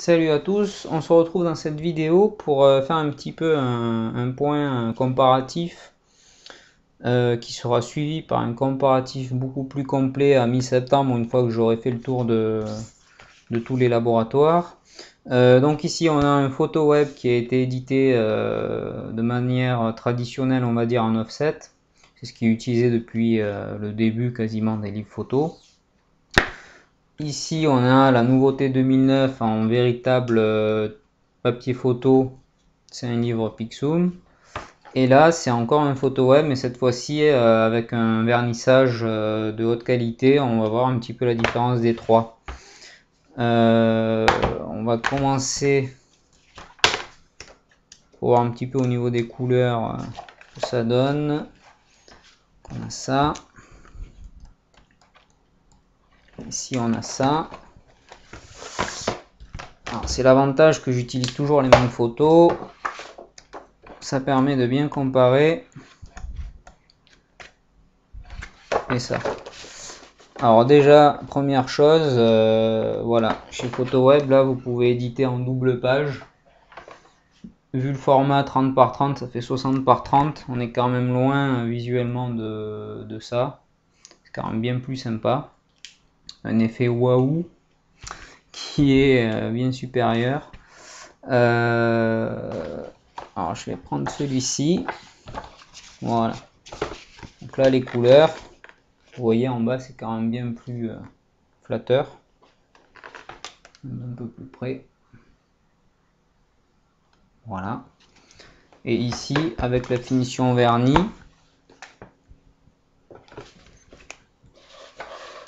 Salut à tous, on se retrouve dans cette vidéo pour faire un petit peu un point comparatif qui sera suivi par un comparatif beaucoup plus complet à mi-septembre une fois que j'aurai fait le tour de tous les laboratoires. Donc ici on a un photo web qui a été édité de manière traditionnelle, on va dire en offset. C'est ce qui est utilisé depuis le début quasiment des livres photos. Ici, on a la nouveauté 2009 en véritable papier photo. C'est un livre Pixum. Et là, c'est encore un photo web, mais cette fois-ci avec un vernissage de haute qualité. On va voir un petit peu la différence des trois. On va commencer pour voir un petit peu au niveau des couleurs ce que ça donne. On a ça. Ici, on a ça. C'est l'avantage que j'utilise toujours les mêmes photos. Ça permet de bien comparer. Et ça. Alors déjà, première chose, voilà, chez PhotoWeb, là vous pouvez éditer en double page. Vu le format 30 par 30, ça fait 60 par 30. On est quand même loin visuellement de ça. C'est quand même bien plus sympa. Un effet waouh qui est bien supérieur. Alors je vais prendre celui-ci. Voilà. Donc là les couleurs. Vous voyez en bas c'est quand même bien plus flatteur. Un peu plus près. Voilà. Et ici avec la finition vernis,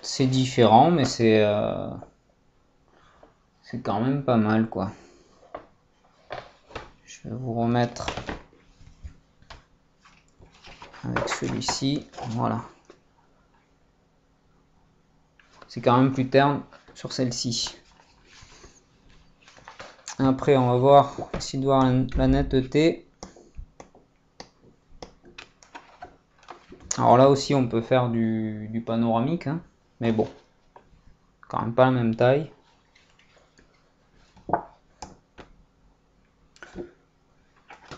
c'est différent mais c'est quand même pas mal quoi. Je vais vous remettre avec celui-ci. Voilà. C'est quand même plus terne sur celle-ci. Après, on va voir, essayer de voir la netteté. Alors là aussi, on peut faire du panoramique, hein, mais bon, quand même pas la même taille.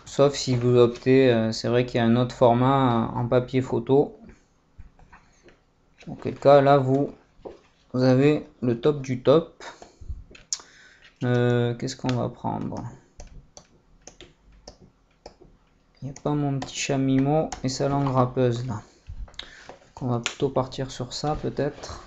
Sauf si vous optez, c'est vrai qu'il y a un autre format en papier photo. Auquel cas, là, vous avez le top du top. Qu'est-ce qu'on va prendre? Il n'y a pas mon petit chat Mimo et sa langue râpeuse là. Donc on va plutôt partir sur ça peut-être.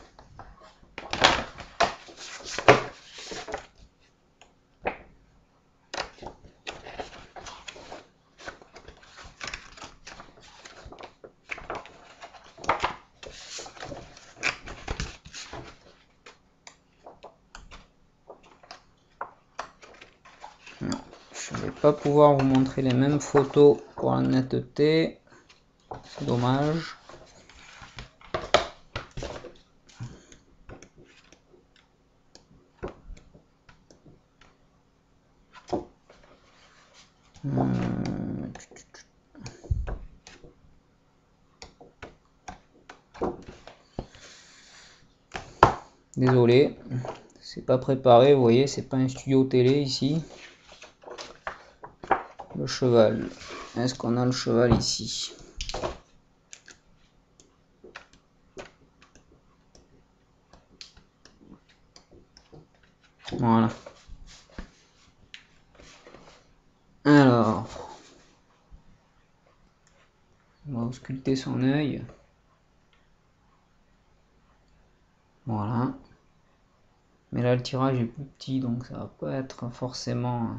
Non, je ne vais pas pouvoir vous montrer les mêmes photos pour la netteté. C'est dommage. Désolé, c'est pas préparé, vous voyez, c'est pas un studio télé ici. Le cheval, est-ce qu'on a le cheval ici? Voilà. Alors, on va ausculter son œil. Voilà. Mais là, le tirage est plus petit, donc ça va pas être forcément...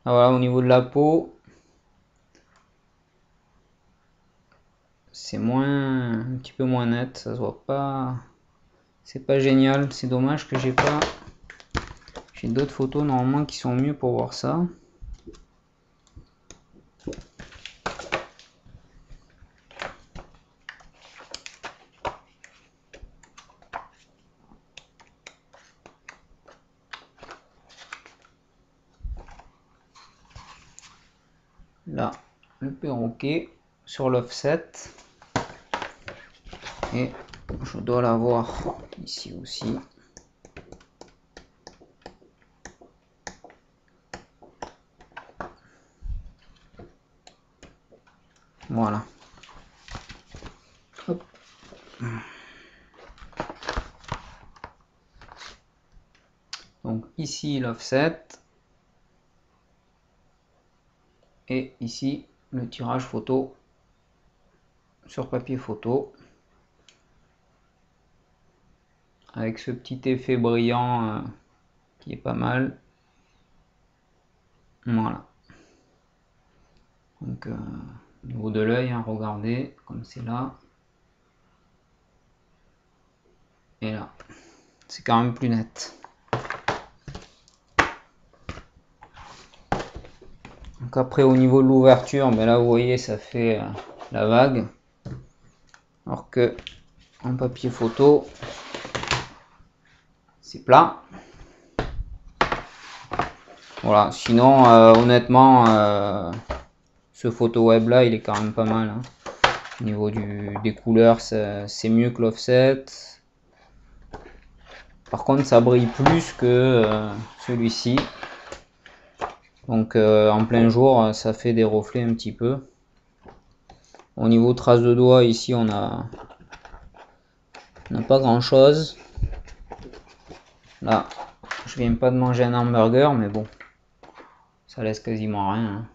Ah, voilà, au niveau de la peau, c'est un petit peu moins net, ça se voit pas... C'est pas génial, c'est dommage que j'ai pas... J'ai d'autres photos normalement qui sont mieux pour voir ça. Là, le perroquet sur l'offset. Et je dois l'avoir ici aussi. Voilà. Hop. Donc ici l'offset et ici le tirage photo sur papier photo avec ce petit effet brillant qui est pas mal. Voilà. Donc au niveau de l'œil, hein, regardez comme c'est là et là, c'est quand même plus net. Donc après au niveau de l'ouverture, mais là vous voyez ça fait la vague, alors que en papier photo c'est plat. Voilà, sinon honnêtement ce photo web là il est quand même pas mal, hein. Au niveau des couleurs c'est mieux que l'offset. Par contre ça brille plus que celui-ci. Donc en plein jour ça fait des reflets un petit peu. Au niveau traces de doigts ici on n'a pas grand chose. Là je viens pas de manger un hamburger mais bon, ça laisse quasiment rien, hein.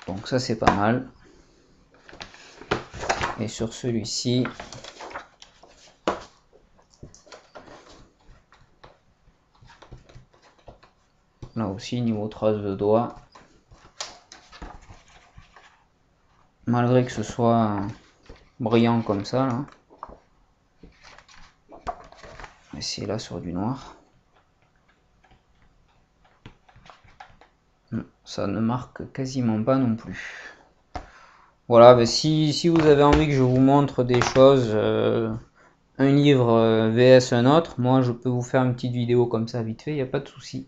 Donc ça c'est pas mal. Et sur celui-ci, là aussi niveau traces de doigts, malgré que ce soit brillant comme ça là, mais c'est là sur du noir, ça ne marque quasiment pas non plus. Voilà, ben si vous avez envie que je vous montre des choses, un livre vs un autre, moi je peux vous faire une petite vidéo comme ça vite fait, il n'y a pas de souci.